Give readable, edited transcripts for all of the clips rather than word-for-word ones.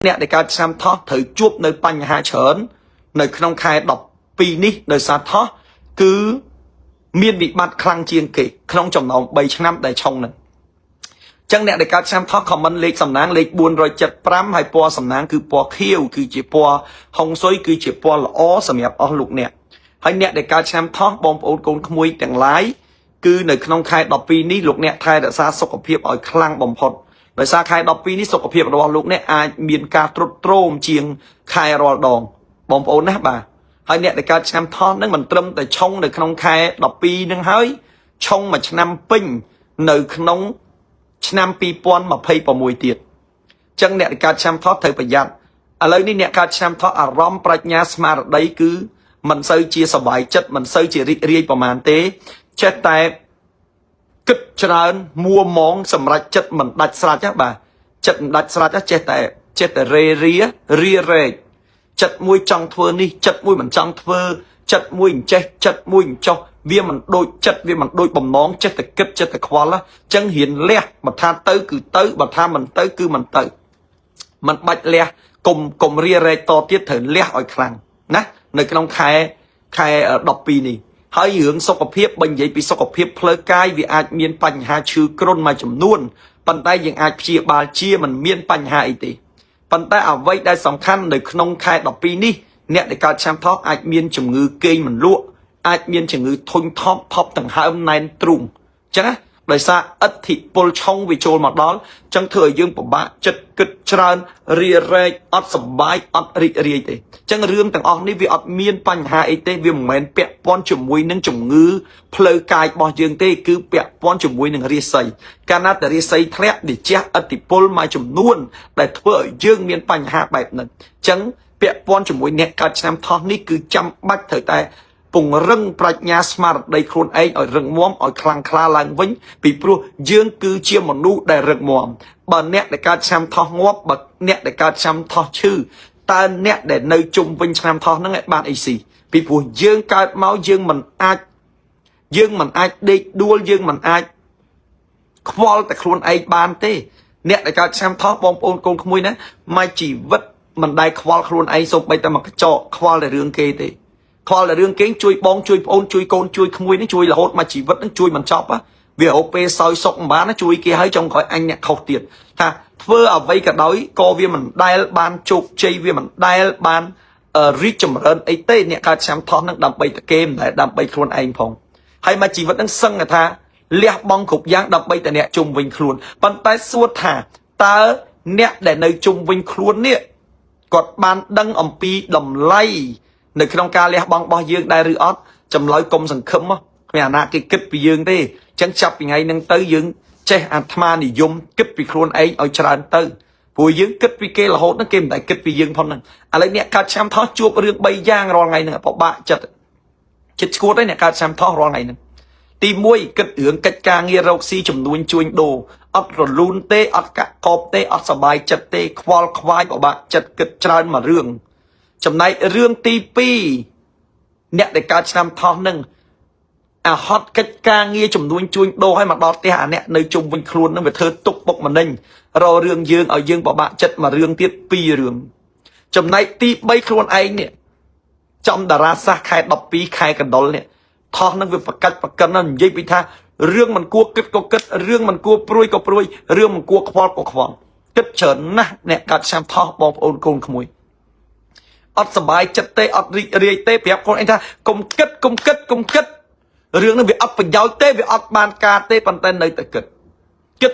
nè để cao xem thoát thử chuốc nơi bánh hạ chớn nơi không khai đọc pi ní nơi xa thoát cứ miên bị bắt khăn chiên kì không trong nào 7 năm để trong này chẳng nè để cao xem thoát comment lịch sầm nắng lịch buồn rồi chật pram hay po sầm nắng cứ po khiêu cứ chỉ po hồng xối cứ chỉ po là ó sầm nhập ó lục nè hay nè để cao xem thoát bom ôn côn khmui tiếng lái cứ nơi không khai đọc pi ní lục nè khai đã xa sốc phiệp ở khăn bom phậtโดยสาขายดอกปีนี้สกปรกระวังลูกเนี่ยอาจมีการตรวจโตรมเชียงขายรอดองบอมโอนนะบ่าให้เนี่ยในการแชมป์ทอนนั่นมันเติมแต่ช่องในขนมขายดอกปีนึงเฮ้ยช่องมาชนำปิ้งในขนมชนำปีปอนมาเพย์ประมวยเตียดจังเนี่ยในการแชมป์ทอดเธอประหยัดอะไรนี่เนี่ยการแชมป์ทอดอารมณ์ปรัชญาสมาร์ทได้คือมันซื้อเชียสบายจัดมันซื้อเชียเรียประมาณเต้เช็ดแต่กึศจรามัวมองสำหรับจัดมันดัดสลัดจ้ะบ่าจัดดัดสลัดจ้ะเจแต่เรียจัดมวยจังเทอนี่จัดมวยมันจังเทอจัดมวยเจจัดมวยจ่อเวียมันโดยจัดเวียมันโดยบ่มน้องจัดแต่กึศจัดแต่ควาละจังเห็นเลี้ยบัดทานเตอคือเตอบัดทานมันเตอคือมันเตอมันบัดเลี้ยกลมเรียต่อเตี้ยเถินเลี้ยอ่อยครั้งนะในกลางใครดอกปีนี่ให้เหยื่อสกปรกบางอย่างปีสกปรกเพลกายวิอาจมีนปัญหาชื่อกรนมาจำนวนปัญไตยังอาจเชียบาเชียมันมีนปัญหาอีกทีปัญไตเอาไว้ได้สำคัญในขนมไข่ดอกปีนี้เนี่ยในการแชมป์ท็อปอาจมีนจมือเกยมันลวกอาจมีนจมือทนท็อปต่างหากในตรุงจ้ะนะโดยซาอัฐิปลช่องวิโจลมาดอลจังเถยยังปะบะจัดกึศจรเรียเรยอัดสบายอัดเรียเตจังเรื่องต่างออกนี่วิอัดมีนปัญหาไอเตวิเหมือนเปียป้อนจมวยนั่งจมงื้อเพลกายบอยังเตคือเปียป้อนจมวยนั่งเรียใส่การนัดแต่เรียใส่แทะดิเจ้าอัฐิปลมาจมนวนแต่เถยยังมีนปัญหาแบบนั้นจังเปียป้อนจมวยเนี่ยการแชมป์ทองนี่คือจำบัดเถยแต่ปุ่งเรื่องปรัชญาสมาร์ทได้คนเองอ่อยเรื่องม้อมอ่อยคลังคลาลังวิ่งปีปลุกยืงคือเชี่ยมนุษย์ได้เรื่องม้อมบัดเนี่ยในการแชมป์ทองงบบัดเนี่ยในการแชมป์ทองชื่อตาเนี่ยในในจุ่มเป็นแชมป์ทองนั่งไงบ้านไอซีปีปลุกยืงการเมายืงมันอาจเด็กดูยืงมันอาจควอลแต่คนไอบ้านเต้เนี่ยในการแชมป์ทองบองโอนโกงขโมยนะไม่จีวัดมันได้ควอลคนไอส่งไปแต่มันกระจอกควอลในเรื่องเกเต้พอละเรื่องเก่งช่วยบองช่วยโอนช่วยโกนช่วยขโมยนี่ช่วยละหดมาชีวิตนั่นช่วยมันชอบอะเวียโอเปซอยสกบ้านนั่นช่วยเกี่ยให้จงคอยอันเนี่ยเขาเตียนถ้าเพื่อเอาไว้กับด้อยก็เวียมันได้บานจุกใจเวียมันได้บานริจมเริญไอเต้เนี่ยการแชมป์ทอนนั่งดำไปตะเกมแต่ดำไปครวนเองพงให้มาชีวิตนั่งซึ่งอะท่าเลี้ยบองขุบย่างดำไปแต่เนี่ยจุ่มวิ่งครวนปันใต้สวดท่าตาเนี่ยแต่ในจุ่มวิ่งครวนเนี่ยกดบานดังอมปีดำไล่ในขนมกาเลี้ยบองบอยืงได้หรือออดจำลอยกลมสังคมมั้งไม่อานากิกึศไปยืงได้จังจับยังไงนั่งเตยยืงเจ้าอัตมานิยมกึศไปครวนไอเอาชราเตยผู้ยืงกึศไปเกลโหดนั่งเกมแต่กึศไปยืงพอนั่งอะไรเนี่ยการแชมป์ท้อจูบเรื่องใบย่างรอไงหนึ่งพอบะจัดกูได้เนี่ยการแชมป์ท้อรอไงหนึ่งตีมวยกึศเอืองกัดกางเงียเราซีจำนวนชวนโดอัดรลุนเตอัดกะกอบเตอัดสบายจัดเตควอลควายบอกบะจัดกึศจรามาเรื่องจำในเรื่องตีปีเนี่ยในการนำทองนึงฮอตกัดกางเงียจำนวนจุนโดให้มาดอดเตะเนี่ยในจุ่มวินครูนนั่นเป็นเธอตุกปกมันนิ่งเราเรื่องยืงเอายืงปะบะจัดมาเรื่องเตี้ยปีเรื่องจำในตีใบครูนไอเนี่ยจำดาราซาใครดอกปีใครกันดอลเนี่ยทองนั่งเป็นประกันนั่นยิ่งไปท่าเรื่องมันกลัวกึดก็กึดเรื่องมันกลัวปลุยก็ปลุยเรื่องมันกลัวควอลก็ควอลกึดเฉินนะเนี่ยการนำทองบองโอนโกนขโมยอัดสบายจัดเตะอัดเรียเตะเปียกคนไอ้ท่ากลมกึดเรื่องนั้นไปอัดไปยาวเตะไปอัดบานกาเตะปันเตนในแต่กึด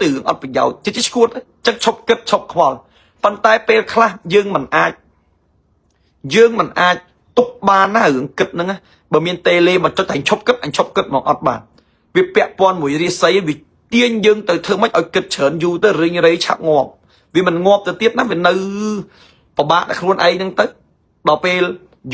ตื่นอัดไปยาวจะชกจะชกกึดชกควอลปันเตะเปรคลายืงมันอาจตุบบานหน้าหึงกึดนั่งนะบะเมียนเตเลมันจะแต่งชกกึดอันชกกึดมองอัดบานวิเปียปอนหมวยรีไซวิเตียนยืงแต่เธอไม่เอากึดเฉินอยู่แต่เรื่องอะไรชักงอบวิมันงอบแต่เตี้ยนั่นเป็นนื้อปะบะแต่คนไอ้นั่งเตะต่อไป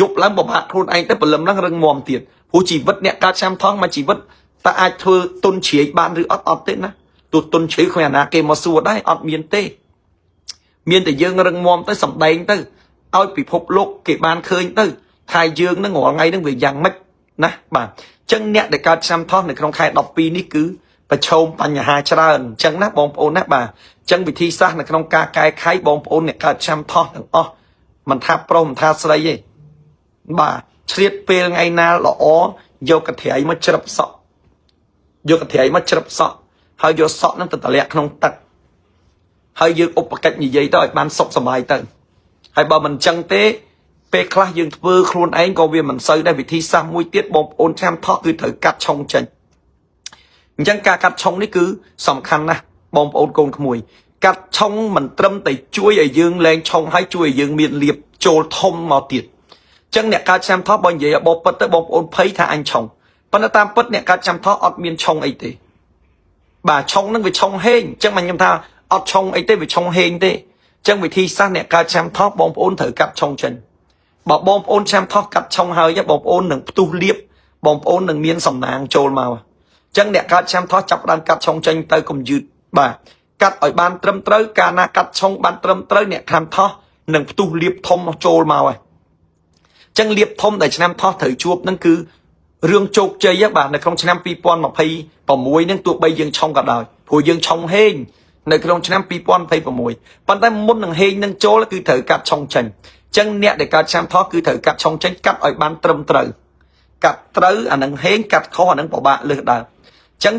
ยุบล้างบ่มาคนไอ้แต่เปลืมล้างเรื่องมอมเตียนผู้ชีวิตเนี่ยการแชมป์ท้องมาชีวิตแต่อาจเธอตุนเฉียบ้านหรืออดเต้นนะตัวตุนเฉียขนาดเกมมาสู้ได้อดเมียนเต้เมียนแต่ยืงเรื่องมอมเต้สำแดงเต้เอาไปพบโลกเก็บบ้านเคยเต้ทายยืงนั่งหัวไงนั่งเวียยังไม่นะบ่าจังเนี่ยในการแชมป์ท้องในครองไข่ดอกปีนี่คือ ប្រឈមបញ្ហាច្រើនអញ្ចឹងណាបងប្អូនណាបាទអញ្ចឹងវិធីសាស្ត្រនៅក្នុងការកែខៃបងប្អូនអ្នកកើតចាំថោះទាំងអស់មិនថាប្រុសមិនថាស្រីទេបាទឆ្លៀតពេលថ្ងៃណាល្អយកកត្រៃមកច្រឹបសក់យកកត្រៃមកច្រឹបសក់ហើយយកសក់ហ្នឹងទៅតម្លាក់ក្នុងទឹកហើយយើងឧបកិច្ចនិយាយទៅឲ្យបានសុខសប្បាយទៅហើយបើមិនអញ្ចឹងទេពេលខ្លះយើងធ្វើខ្លួនឯងក៏វាមិនសូវដែរវិធីសាស្ត្រមួយទៀតបងប្អូនចាំថោះគឺត្រូវកាត់ឆុងចេញអញ្ចឹងការកាត់ឆុងនេះគឺសំខាន់ណាស់បងប្អូនកូនក្មួយកាត់ឆុងមិនត្រឹមតែជួយឲ្យយើងលែងឆុងហើយជួយឲ្យយើងមានលៀបចូលធំមកទៀតអញ្ចឹងអ្នកកើតចាំថោះបើនិយាយឲ្យបបពិតទៅបងប្អូនភ័យថាអញឆុងប៉ុន្តែតាមពិតអ្នកកើតចាំថោះអត់មានឆុងអីទេបាទឆុងហ្នឹងវាឆុងហេងអញ្ចឹងខ្ញុំថាអត់ឆុងអីទេវាឆុងហេងទេអញ្ចឹងវិធីសាស្ត្រអ្នកកើតចាំថោះបងប្អូនត្រូវកាត់ឆុងចេញបើបងប្អូនចាំថោះកាត់ឆុងហើយបងប្អូននឹងផ្ទុះលៀបបងប្អូននឹងមានសំណាងចូលមកអញ្ចឹងអ្នកកើតចាំថោះចាប់ដើមកាត់ឆុងចេញទៅកុំយឺតបាទកាត់ឲ្យបានត្រឹមត្រូវកាលណាកាត់ឆុងបានត្រឹមត្រូវអ្នកខាំថោះនឹងផ្ទុះលៀបធំចូលមកហើយអញ្ចឹងលៀបធំដែលឆ្នាំថោះត្រូវជួបនឹងគឺរឿងជោគជ័យបាទនៅក្នុងឆ្នាំ2026ហ្នឹងទោះបីយើងឆុងក៏ដោយព្រោះយើងឆុងហេងនៅក្នុងឆ្នាំ2026ប៉ុន្តែមុននឹងហេងនឹងចូលគឺត្រូវកាត់ឆុងចេញអញ្ចឹងអ្នកដែលកើតឆ្នាំថោះគឺត្រូវកាត់ឆុងចេញកាត់ឲ្យបានត្រឹមត្រូវកាត់ត្រូវអានឹងហេងកាត់ខុសអានឹងពិបាកលើសដើមអញ្ចឹង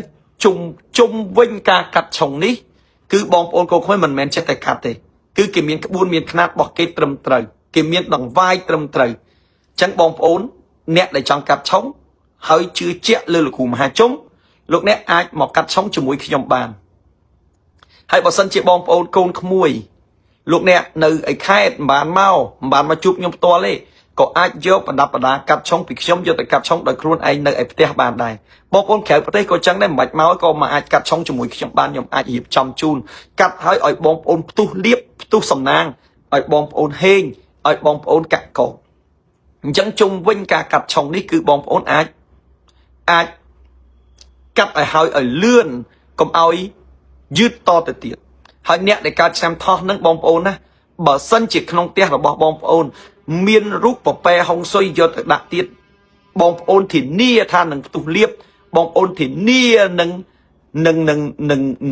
ជុំវិញការកាត់ឆុងនេះគឺបងប្អូនកូនក្មួយមិនមែនចេះតែកាត់ទេគឺគេមានក្បួនមានខ្នាតរបស់គេត្រឹមត្រូវគេមានដង្វាយត្រឹមត្រូវអញ្ចឹងបងប្អូនអ្នកដែលចង់កាត់ឆុងហើយជឿជាក់លើលោកគ្រូមហាជុំលោកអ្នកអាចមកកាត់ឆុងជាមួយខ្ញុំបានហើយបើសិនជាបងប្អូនកូនក្មួយលោកអ្នកនៅឯខេត្តមិនបានមកជួបខ្ញុំផ្ទាល់ទេក៏អាចយកប្រដាប់ប្រដាកាត់ឆុងពីខ្ញុំយកទៅកាត់ឆុងដោយខ្លួនឯងនៅឯផ្ទះបានដែរបងប្អូនក្រៅប្រទេសក៏ចឹងដែរមិនបាច់មកក៏មកអាចកាត់ឆុងជាមួយខ្ញុំបានខ្ញុំអាចរៀបចំជូនកាត់ឲ្យបងប្អូនផ្ទុះលៀបផ្ទុះសំណាងឲ្យបងប្អូនហេងឲ្យបងប្អូនកាក់កោអញ្ចឹងជុំវិញការកាត់ឆុងនេះគឺបងប្អូនអាចកាត់ឲ្យលឿនកុំឲ្យយឺតតទៅទៀតហើយអ្នកដែលកើតឆ្នាំថោះនឹងបងប្អូនណាបើសិនជាក្នុងផ្ទះរបស់បងប្អូនមានរូបពពែហុងស៊ុយយកទៅដាក់ទៀតបងប្អូនធានាថានឹងផ្ទុះលៀបបងប្អូនធានានឹ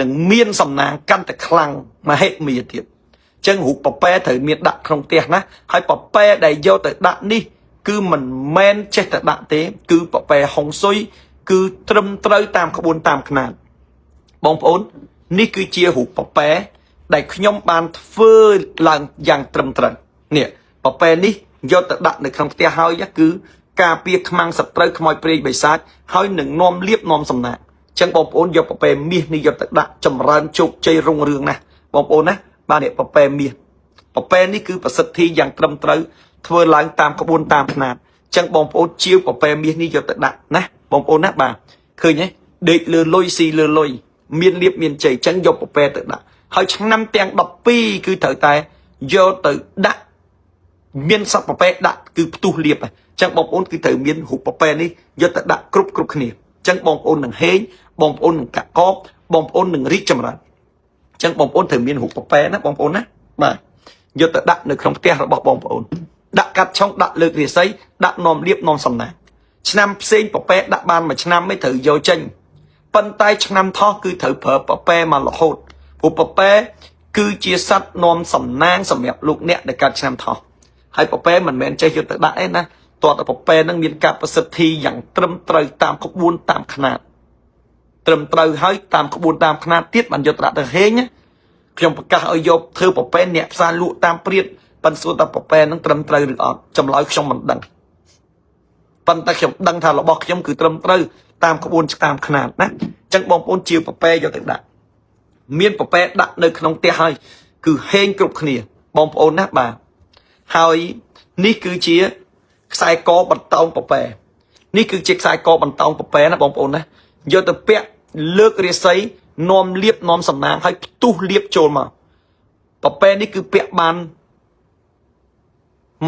ងមានសំណាងកាន់តែខ្លាំងមហិមាទៀតអញ្ចឹងរូបពពែត្រូវមានដាក់ក្នុងផ្ទះណាហើយពពែដែលយកទៅដាក់នេះគឺមិនមែនចេះតែដាក់ទេគឺពពែហុងស៊ុយគឺត្រឹមត្រូវតាមក្បួនតាមខ្នាតបងប្អូននេះគឺជារូបពពែដែលខ្ញុំបានធ្វើឡើងយ៉ាងត្រឹមត្រូវនេះពពែនេះយកទៅដាក់នៅក្នុងផ្ទះហើយគឺការពារខ្មាំងសត្រូវខ្មោចព្រាយបិសាចហើយនឹងនាំលៀបនាំសំណាងអញ្ចឹងបងប្អូនយកពពែមាសនេះយកទៅដាក់ចម្រើនជោគជ័យរុងរឿងណាស់បងប្អូនណាបាទនេះពពែមាសពពែនេះគឺប្រសិទ្ធិយ៉ាងត្រឹមត្រូវធ្វើឡើងតាមក្បួនតាមខ្នាតអញ្ចឹងបងប្អូនជាវពពែមាសនេះយកទៅដាក់ណាបងប្អូនណាបាទឃើញទេដេកលើលុយស៊ីលើលុយមានលៀបមានជ័យអញ្ចឹងយកពពែទៅដាក់ហើយឆ្នាំទាំង12គឺត្រូវតែយកទៅដាក់មានសត្វពពែដាក់គឺផ្ទុះលៀបអញ្ចឹងបងប្អូនគឺត្រូវមានរូបពពែនេះយកទៅដាក់គ្រប់គ្នាអញ្ចឹងបងប្អូននឹងហេងបងប្អូននឹងកាក់កបបងប្អូននឹងរីកចម្រើនអញ្ចឹងបងប្អូនត្រូវមានរូបពពែណាបងប្អូនណាបាទយកទៅដាក់នៅក្នុងផ្ទះរបស់បងប្អូនដាក់កាត់ឆុងដាក់លើករាសីដាក់នាំលៀបនាំសំណាងឆ្នាំផ្សេងពពែដាក់បានមួយឆ្នាំមិនត្រូវយកចេញប៉ុន្តែឆ្នាំថោះគឺត្រូវប្រើពពែមករហូតព្រោះពពែគឺជាសត្វនាំសំណាងសម្រាប់លោកអ្នកដែលកាត់ឆ្នាំថោះហើយពពែមិនមែនចេះយកទៅដាក់ឯណាតើពពែនឹងមានការប្រសិទ្ធិយ៉ាងត្រឹមត្រូវតាមក្បួនតាមខ្នាតត្រឹមត្រូវហើយតាមក្បួនតាមខ្នាតទៀតបានយកទៅដាក់ទៅហេងខ្ញុំប្រកាសឲ្យយកធ្វើពពែអ្នកផ្សារលក់តាមព្រាតប៉ុន្តែសួរថាពពែនឹងត្រឹមត្រូវឬអត់ចម្លើយខ្ញុំមិនដឹងប៉ុន្តែខ្ញុំដឹងថារបស់ខ្ញុំគឺត្រឹមត្រូវតាមក្បួនតាមខ្នាតណាអញ្ចឹងបងប្អូនជាពពែយកទៅដាក់មានពពែដាក់នៅក្នុងផ្ទះហើយគឺហេងគ្រប់គ្នាបងប្អូនណាបាទហើយនេះគឺជាខ្សែកបន្តោងពពែនេះគឺជាខ្សែកបន្តោងពពែណាបងប្អូនណាយកទៅពាក់លើករាសីនាំលៀបនាំសំណាងហើយផ្ទុះលៀបចូលមកពពែនេះគឺពាក់បាន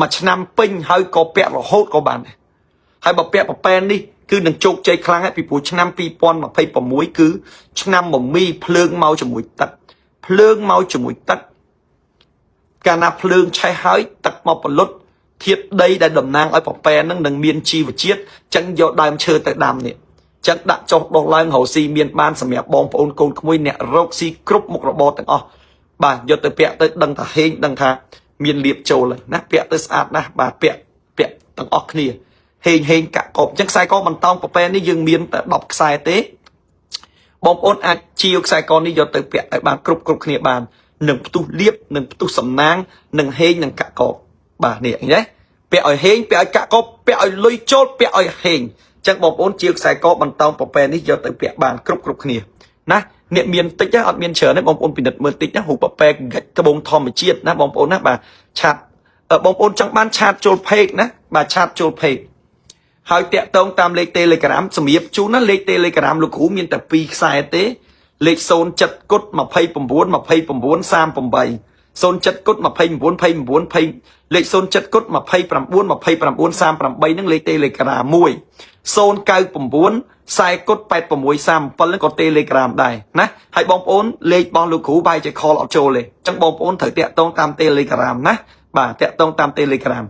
មួយឆ្នាំពេញហើយក៏ពាក់រហូតក៏បានដែរហើយបើពាក់ពពែនេះគឺនឹងជោគជ័យខ្លាំងហើយពីព្រោះឆ្នាំ2026គឺឆ្នាំមមីភ្លើងមកជាមួយទឹកភ្លើងមកជាមួយទឹកកាលណាភ្លើងឆេះហើយទឹកមកផលុតធាតុដីដែលតំណាងឲ្យពពែនឹងមានជីវជាតិចឹងយកដើមឈើទៅដាំនេះ ចឹងដាក់ចុះដុសឡើងរកស៊ីមានបានសម្រាប់បងប្អូនកូនក្មួយអ្នករកស៊ីគ្រប់មុខរបរទាំងអស់បាទយកទៅពាក់ទៅដឹងថាហេងដឹងថាមានលៀបចូលហើយណាពាក់ទៅស្អាតណាស់បាទពាក់ទាំងអស់គ្នាហេងកាក់កបចឹងខ្សែកបន្តោងប្រពែនេះយើងមានតែ10ខ្សែទេបងប្អូនអាចជាវខ្សែកនេះយកទៅពាក់ឲ្យបានគ្រប់គ្នាបាននឹងផ្ទុះលៀបនឹងផ្ទុះសំណាងនឹងហេងនឹងកាក់កបបាទនេះឃើញទេពាក់ឲ្យហេងពាក់ឲ្យកាក់កបពាក់ឲ្យលុយចូលពាក់ឲ្យហេងចឹងបងប្អូនជាខ្សែកបន្តោងប្រពែនេះយកទៅពាក់បានគ្រប់គ្នាណាអ្នកមានតិចអត់មានច្រើនទេបងប្អូនពិនិត្យមើលតិចណាហូបប្រពែកាច់ត្បូងធម្មជាតិណាបងប្អូនណាបាទឆាតបងប្អូនចង់បានឆាតចូលเพจណាបាទឆាតចូលเพจហើយតាក់ទងតាមលេខ Telegram សម្រាប់ជូនណាលេខ Telegram លោកគ្រូមានតែ2ខ្សែទេលេខ07គុត29 29 38 07គុត29 29លេខ07គុត29 29 38ហ្នឹងលេខ Telegram មួយ099 40គុត86 37ហ្នឹងក៏ Telegram ដែរណាហើយបងប្អូនលេខរបស់លោកគ្រូបាយជា call អត់ចូលទេអញ្ចឹងបងប្អូនត្រូវតាក់ទងតាម Telegram ណាបាទតាក់ទងតាម Telegram